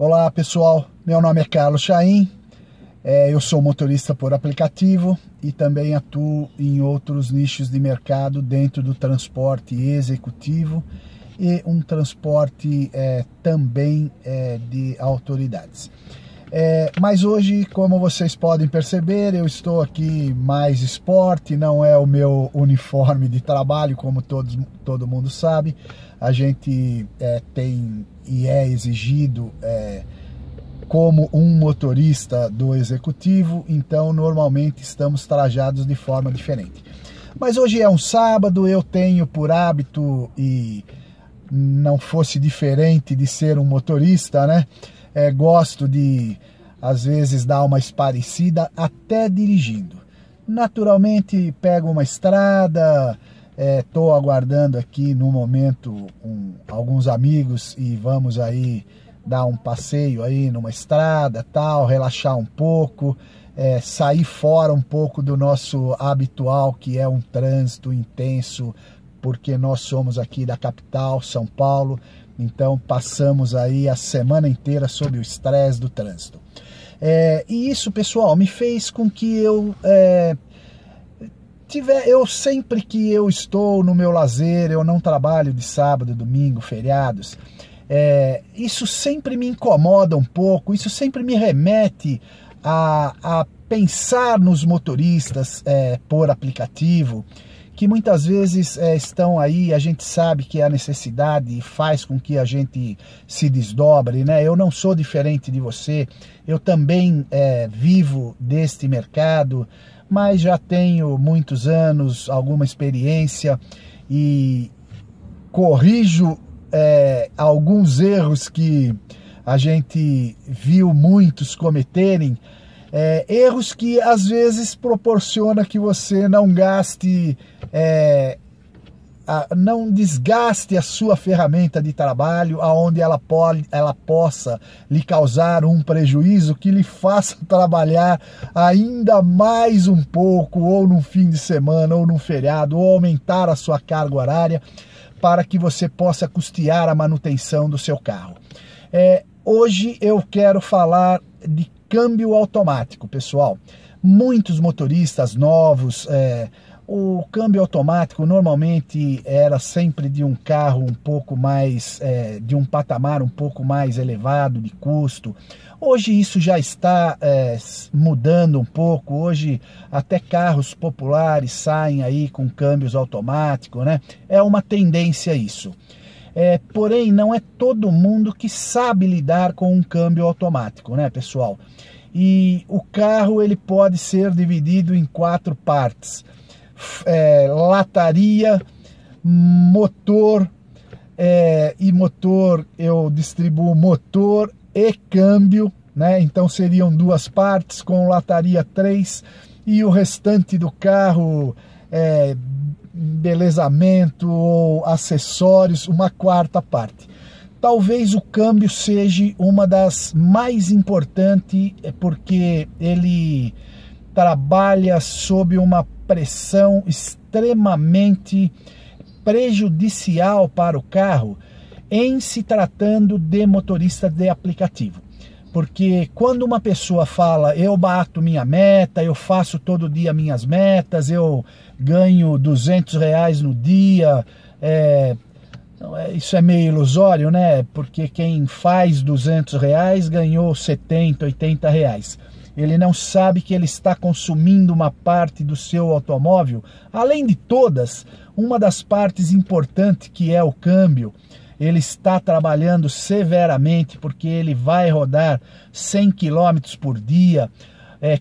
Olá pessoal, meu nome é Carlos Chaim, eu sou motorista por aplicativo e também atuo em outros nichos de mercado dentro do transporte executivo e um transporte também de autoridades. Mas hoje, como vocês podem perceber, eu estou aqui mais esporte, não é o meu uniforme de trabalho, como todo mundo sabe. A gente tem e é exigido como um motorista do executivo, então normalmente estamos trajados de forma diferente. Mas hoje é um sábado, eu tenho por hábito, e não fosse diferente de ser um motorista, né? Gosto de, às vezes, dar uma esparecida até dirigindo. Naturalmente, pego uma estrada, estou aguardando aqui no momento alguns amigos e vamos aí dar um passeio aí numa estrada, tal, relaxar um pouco, sair fora um pouco do nosso habitual, que é um trânsito intenso, porque nós somos aqui da capital, São Paulo. Então passamos aí a semana inteira sob o estresse do trânsito. E isso, pessoal, me fez com que eu sempre que eu estou no meu lazer, eu não trabalho de sábado, domingo, feriados, isso sempre me incomoda um pouco, isso sempre me remete a pensar nos motoristas por aplicativo, que muitas vezes estão aí, a gente sabe que a necessidade faz com que a gente se desdobre, né? Eu não sou diferente de você, eu também vivo deste mercado, mas já tenho muitos anos, alguma experiência e corrijo alguns erros que a gente viu muitos cometerem, erros que às vezes proporciona que você não gaste, não desgaste a sua ferramenta de trabalho, aonde ela possa lhe causar um prejuízo que lhe faça trabalhar ainda mais um pouco, ou no fim de semana, ou no feriado, ou aumentar a sua carga horária, para que você possa custear a manutenção do seu carro. Hoje eu quero falar de câmbio automático, pessoal. Muitos motoristas novos, o câmbio automático normalmente era sempre de um carro um pouco mais, de um patamar um pouco mais elevado de custo. Hoje isso já está mudando um pouco. Hoje até carros populares saem aí com câmbios automáticos, né? É uma tendência isso. Porém, não é todo mundo que sabe lidar com um câmbio automático, né, pessoal? E o carro ele pode ser dividido em 4 partes. Lataria, motor, e motor eu distribuo motor e câmbio, né? Então seriam 2 partes, com lataria 3, e o restante do carro, embelezamento ou acessórios, uma 4ª parte. Talvez o câmbio seja uma das mais importantes, porque ele trabalha sob uma pressão extremamente prejudicial para o carro, em se tratando de motorista de aplicativo. Porque quando uma pessoa fala, eu bato minha meta, eu faço todo dia minhas metas, eu ganho R$200 no dia, isso é meio ilusório, né? Porque quem faz R$200 ganhou 70, 80 reais. Ele não sabe que ele está consumindo uma parte do seu automóvel, além de todas, uma das partes importantes, que é o câmbio. Ele está trabalhando severamente, porque ele vai rodar 100 km por dia.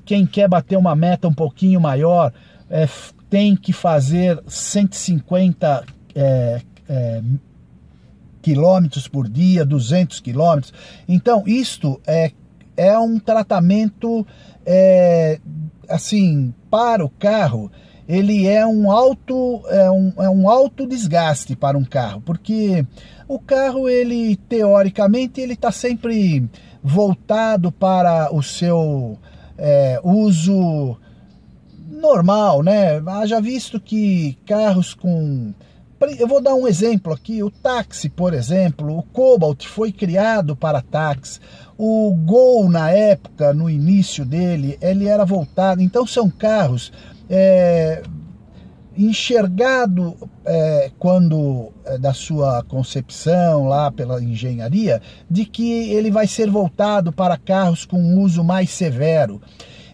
Quem quer bater uma meta um pouquinho maior, tem que fazer 150 quilômetros por dia, 200 quilômetros. Então, isto é um tratamento, assim, para o carro. Ele é um alto desgaste para um carro, porque o carro, ele teoricamente, ele está sempre voltado para o seu uso normal, né? Haja visto que carros com Eu vou dar um exemplo aqui, o táxi, por exemplo, o Cobalt foi criado para táxi, o Gol na época, no início dele, ele era voltado, então são carros enxergado quando da sua concepção lá pela engenharia, de que ele vai ser voltado para carros com uso mais severo.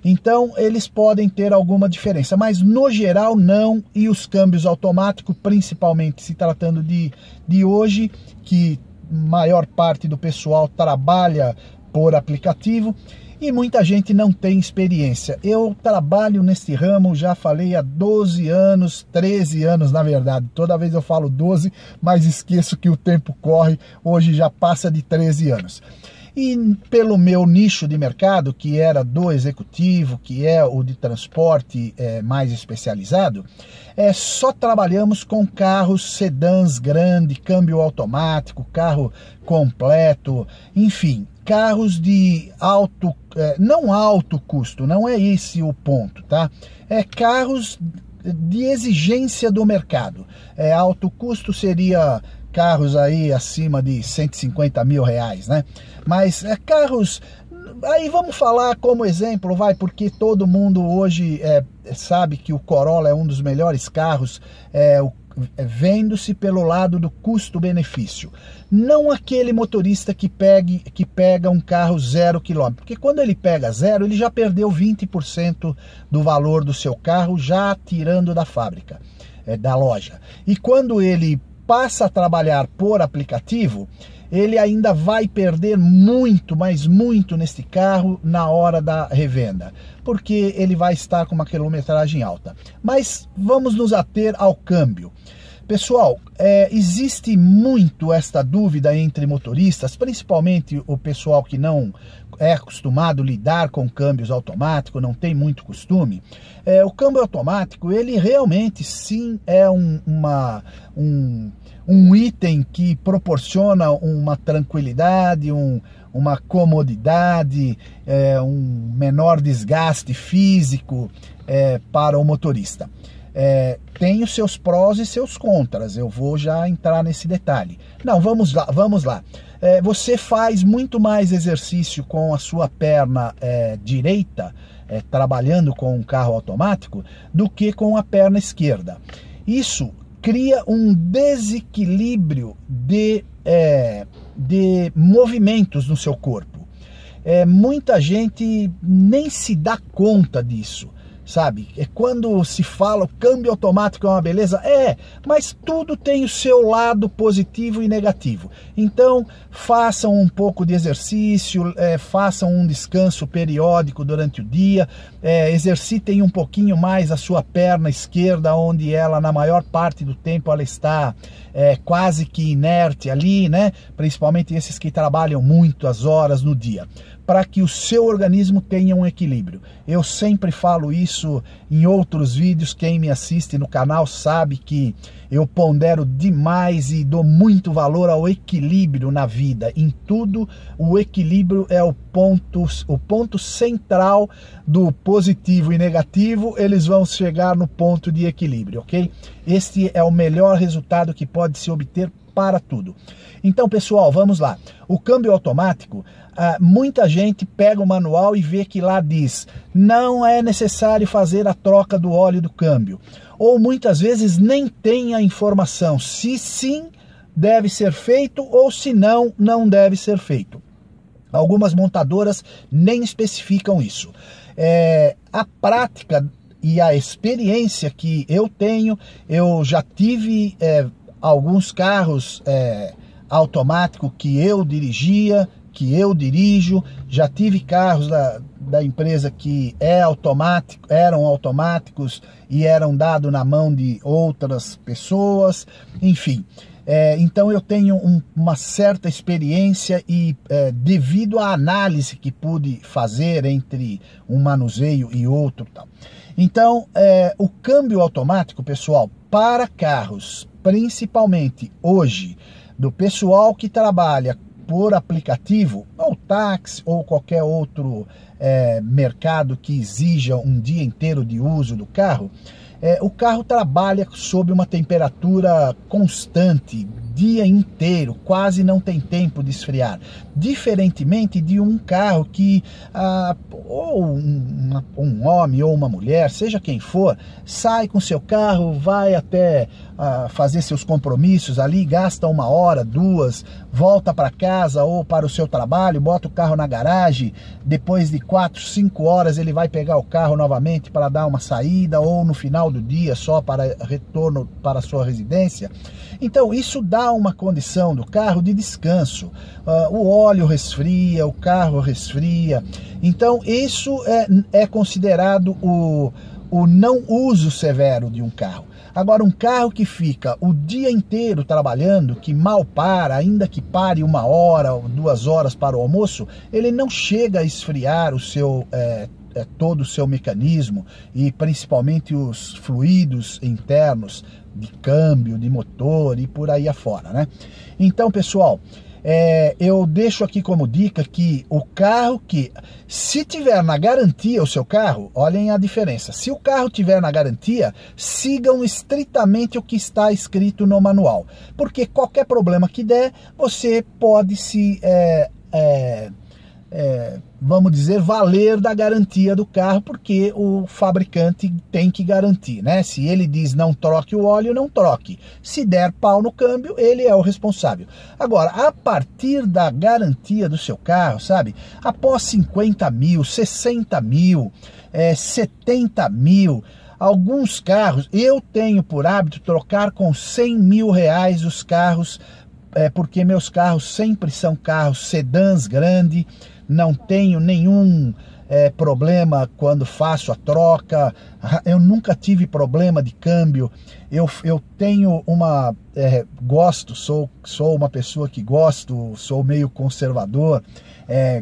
Então eles podem ter alguma diferença, mas no geral não, e os câmbios automáticos, principalmente se tratando de hoje, que maior parte do pessoal trabalha por aplicativo, e muita gente não tem experiência. Eu trabalho nesse ramo, já falei, há 12 anos, 13 anos na verdade. Toda vez eu falo 12, mas esqueço que o tempo corre, hoje já passa de 13 anos. E pelo meu nicho de mercado, que era do executivo, que é o de transporte mais especializado, só trabalhamos com carros sedãs grandes, câmbio automático, carro completo, enfim, carros de alto, não alto custo, não é esse o ponto, tá? Carros de exigência do mercado. Alto custo seria carros aí acima de 150 mil reais, né? Mas carros, aí vamos falar como exemplo, porque todo mundo hoje sabe que o Corolla é um dos melhores carros, vendo-se pelo lado do custo-benefício. Não aquele motorista que pega um carro 0 km, porque quando ele pega 0, ele já perdeu 20% do valor do seu carro, já tirando da fábrica, da loja. E quando ele passa a trabalhar por aplicativo, ele ainda vai perder muito, mas muito neste carro na hora da revenda, porque ele vai estar com uma quilometragem alta. Mas vamos nos ater ao câmbio. Pessoal, existe muito esta dúvida entre motoristas, principalmente o pessoal que não é acostumado a lidar com câmbios automáticos, não tem muito costume. O câmbio automático, ele realmente sim é um item que proporciona uma tranquilidade, uma comodidade, um menor desgaste físico para o motorista. Tem os seus prós e seus contras, eu vou já entrar nesse detalhe. Não, vamos lá. Você faz muito mais exercício com a sua perna direita, trabalhando com um carro automático, do que com a perna esquerda. Isso cria um desequilíbrio de movimentos no seu corpo. Muita gente nem se dá conta disso, sabe? Quando se fala o câmbio automático é uma beleza, mas tudo tem o seu lado positivo e negativo. Então façam um pouco de exercício, façam um descanso periódico durante o dia, exercitem um pouquinho mais a sua perna esquerda, onde ela na maior parte do tempo ela está quase que inerte ali, né? Principalmente esses que trabalham muitas horas no dia, para que o seu organismo tenha um equilíbrio. Eu sempre falo isso em outros vídeos, quem me assiste no canal sabe que eu pondero demais e dou muito valor ao equilíbrio na vida. Em tudo, o equilíbrio é o ponto central do positivo e negativo, eles vão chegar no ponto de equilíbrio, ok? Este é o melhor resultado que pode se obter para tudo. Então, pessoal, vamos lá. O câmbio automático, muita gente pega o manual e vê que lá diz: não é necessário fazer a troca do óleo do câmbio. Ou muitas vezes nem tem a informação se sim deve ser feito ou se não, não deve ser feito. Algumas montadoras nem especificam isso. A prática e a experiência que eu tenho, eu já tive alguns carros automáticos que eu dirigia, que eu dirijo, já tive carros da empresa que eram automáticos e eram dados na mão de outras pessoas, enfim. Então eu tenho uma certa experiência e devido à análise que pude fazer entre um manuseio e outro, tal. Então o câmbio automático, pessoal, para carros, principalmente hoje, do pessoal que trabalha por aplicativo, ou táxi, ou qualquer outro mercado que exija um dia inteiro de uso do carro, o carro trabalha sob uma temperatura constante, dia inteiro, quase não tem tempo de esfriar, diferentemente de um carro que ou um homem ou uma mulher, seja quem for, sai com seu carro, vai até fazer seus compromissos ali, gasta 1 hora, 2, volta para casa ou para o seu trabalho, bota o carro na garagem, depois de 4, 5 horas ele vai pegar o carro novamente para dar uma saída, ou no final do dia só para retorno para a sua residência. Então isso dá uma condição do carro de descanso, o óleo resfria, o carro resfria, então isso é considerado o não uso severo de um carro. Agora, um carro que fica o dia inteiro trabalhando, que mal para, ainda que pare 1 hora ou 2 horas para o almoço, ele não chega a esfriar o seu todo o seu mecanismo e principalmente os fluidos internos de câmbio, de motor e por aí afora, né? Então, pessoal, eu deixo aqui como dica que o carro que, se tiver na garantia o seu carro, olhem a diferença, se o carro tiver na garantia, sigam estritamente o que está escrito no manual, porque qualquer problema que der, você pode se vamos dizer, valer da garantia do carro, porque o fabricante tem que garantir, né? Se ele diz não troque o óleo, não troque. Se der pau no câmbio, ele é o responsável. Agora, a partir da garantia do seu carro, sabe? Após 50 mil, 60 mil, 70 mil, alguns carros, eu tenho por hábito trocar com 100 mil reais os carros, porque meus carros sempre são carros sedãs grandes, não tenho nenhum problema quando faço a troca, eu nunca tive problema de câmbio, eu tenho sou uma pessoa que gosto, sou meio conservador,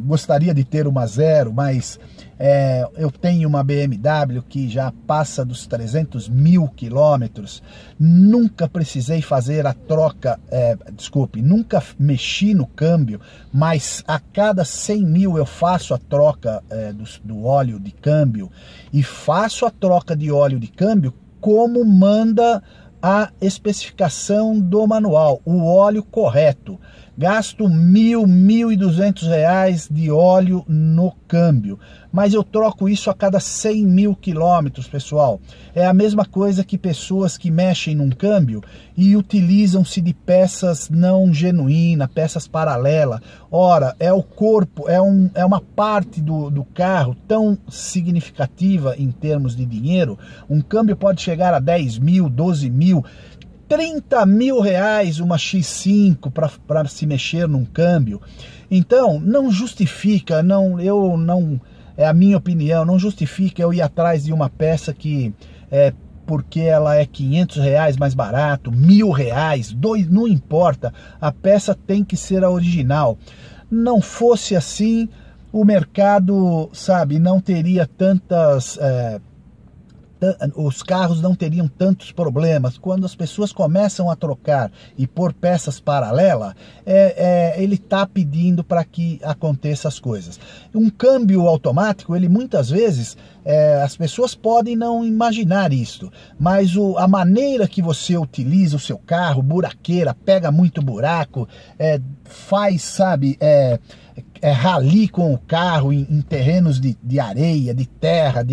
gostaria de ter uma zero, mas eu tenho uma BMW que já passa dos 300 mil quilômetros, nunca precisei fazer a troca, nunca mexi no câmbio, mas a cada 100 mil eu faço a troca do óleo de câmbio, e faço a troca de óleo de câmbio como manda a especificação do manual, o óleo correto. Gasto R$ 1.200 de óleo no câmbio, mas eu troco isso a cada 100 mil quilômetros, pessoal. É a mesma coisa que pessoas que mexem num câmbio e utilizam-se de peças não genuínas, peças paralelas. Ora, é o corpo, é uma parte do carro tão significativa em termos de dinheiro. Um câmbio pode chegar a 10 mil, 12 mil, 30 mil reais uma X5 para se mexer num câmbio. Então, não justifica, é a minha opinião, não justifica eu ir atrás de uma peça que porque ela é 500 reais mais barato, R$ 1.000, não importa, a peça tem que ser a original. Não fosse assim, o mercado, sabe, não teria tantas... os carros não teriam tantos problemas. Quando as pessoas começam a trocar e pôr peças paralelas, ele está pedindo para que aconteça as coisas. Um câmbio automático, ele muitas vezes, as pessoas podem não imaginar isso, mas a maneira que você utiliza o seu carro, buraqueira, pega muito buraco, faz, sabe, rali com o carro em terrenos de areia, de terra,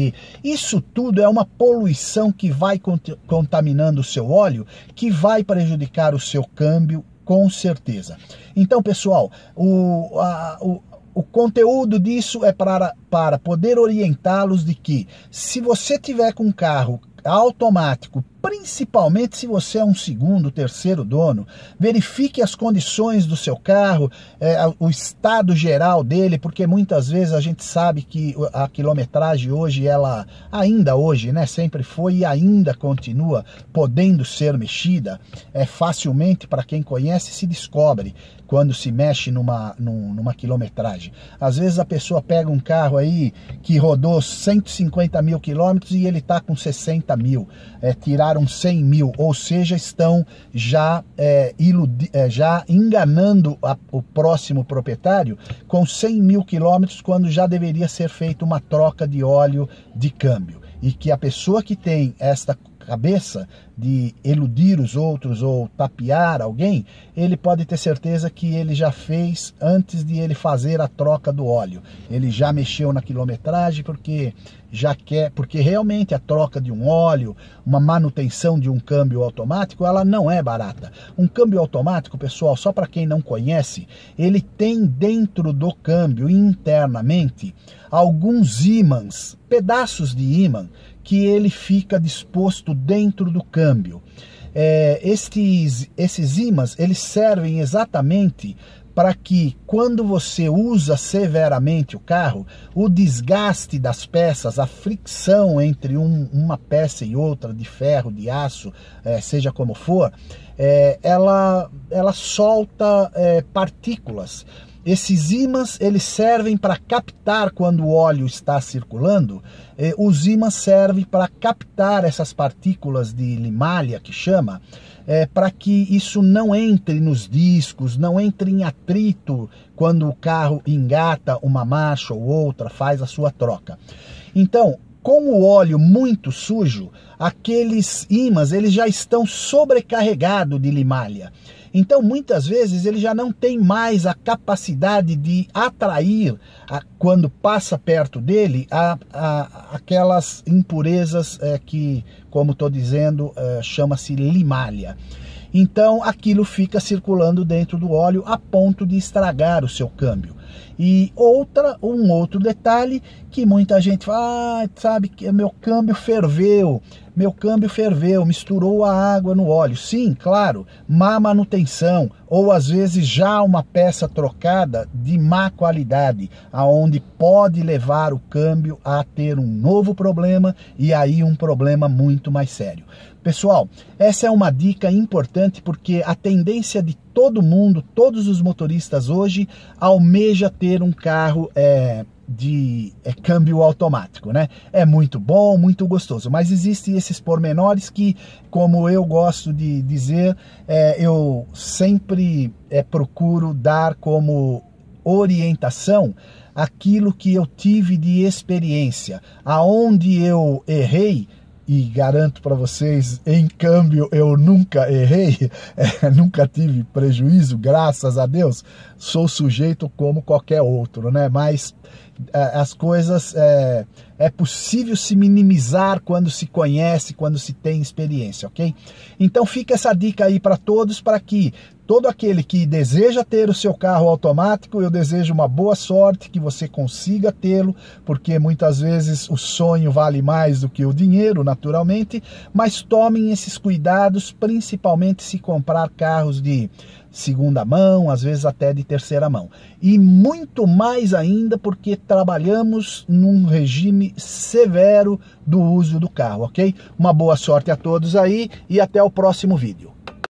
isso tudo é uma poluição que vai contaminando o seu óleo, que vai prejudicar o seu câmbio, com certeza. Então, pessoal, o conteúdo disso é para poder orientá-los de que, se você tiver com um carro automático, principalmente se você é um segundo, terceiro dono, verifique as condições do seu carro, o estado geral dele, porque muitas vezes a gente sabe que a quilometragem hoje, ainda hoje, né, sempre foi e ainda continua podendo ser mexida, facilmente, para quem conhece, se descobre quando se mexe numa quilometragem. Às vezes a pessoa pega um carro aí que rodou 150 mil quilômetros e ele está com 60 mil, tiraram 100 mil, ou seja, estão já enganando o próximo proprietário com 100 mil quilômetros, quando já deveria ser feita uma troca de óleo de câmbio. E que a pessoa que tem esta cabeça de eludir os outros ou tapear alguém, ele pode ter certeza que ele já fez antes de ele fazer a troca do óleo. Ele já mexeu na quilometragem porque já quer, porque realmente a troca de um óleo, uma manutenção de um câmbio automático, ela não é barata. Um câmbio automático, pessoal, só para quem não conhece, ele tem dentro do câmbio internamente alguns ímãs, pedaços de ímã, que ele fica disposto dentro do câmbio. Esses ímãs, eles servem exatamente para que quando você usa severamente o carro, o desgaste das peças, a fricção entre uma peça e outra, de ferro, de aço, seja como for, ela solta partículas. Esses ímãs, eles servem para captar quando o óleo está circulando, os ímãs servem para captar essas partículas de limalha, que chama, para que isso não entre nos discos, não entre em atrito quando o carro engata uma marcha ou outra, faz a sua troca. Então, com o óleo muito sujo, aqueles ímãs eles já estão sobrecarregados de limalha. Então, muitas vezes, ele já não tem mais a capacidade de atrair, quando passa perto dele, aquelas impurezas que, como estou dizendo, chama-se limalha. Então, aquilo fica circulando dentro do óleo a ponto de estragar o seu câmbio. E um outro detalhe que muita gente fala, sabe que meu câmbio ferveu, misturou a água no óleo. Sim, claro, má manutenção, ou às vezes já uma peça trocada de má qualidade, aonde pode levar o câmbio a ter um novo problema, e aí um problema muito mais sério. Pessoal, essa é uma dica importante porque a tendência de todo mundo, todos os motoristas hoje, almeja ter um carro de câmbio automático, né? É muito bom, muito gostoso, mas existem esses pormenores que, como eu gosto de dizer, eu sempre procuro dar como orientação aquilo que eu tive de experiência, aonde eu errei. E garanto para vocês, em câmbio eu nunca errei, nunca tive prejuízo, graças a Deus. Sou sujeito como qualquer outro, né? Mas as coisas é possível se minimizar quando se conhece, quando se tem experiência, ok? Então fica essa dica aí para todos, para que todo aquele que deseja ter o seu carro automático, eu desejo uma boa sorte, que você consiga tê-lo, porque muitas vezes o sonho vale mais do que o dinheiro, naturalmente, mas tomem esses cuidados, principalmente se comprar carros de segunda mão, às vezes até de terceira mão. E muito mais ainda porque trabalhamos num regime severo do uso do carro, ok? Uma boa sorte a todos aí e até o próximo vídeo.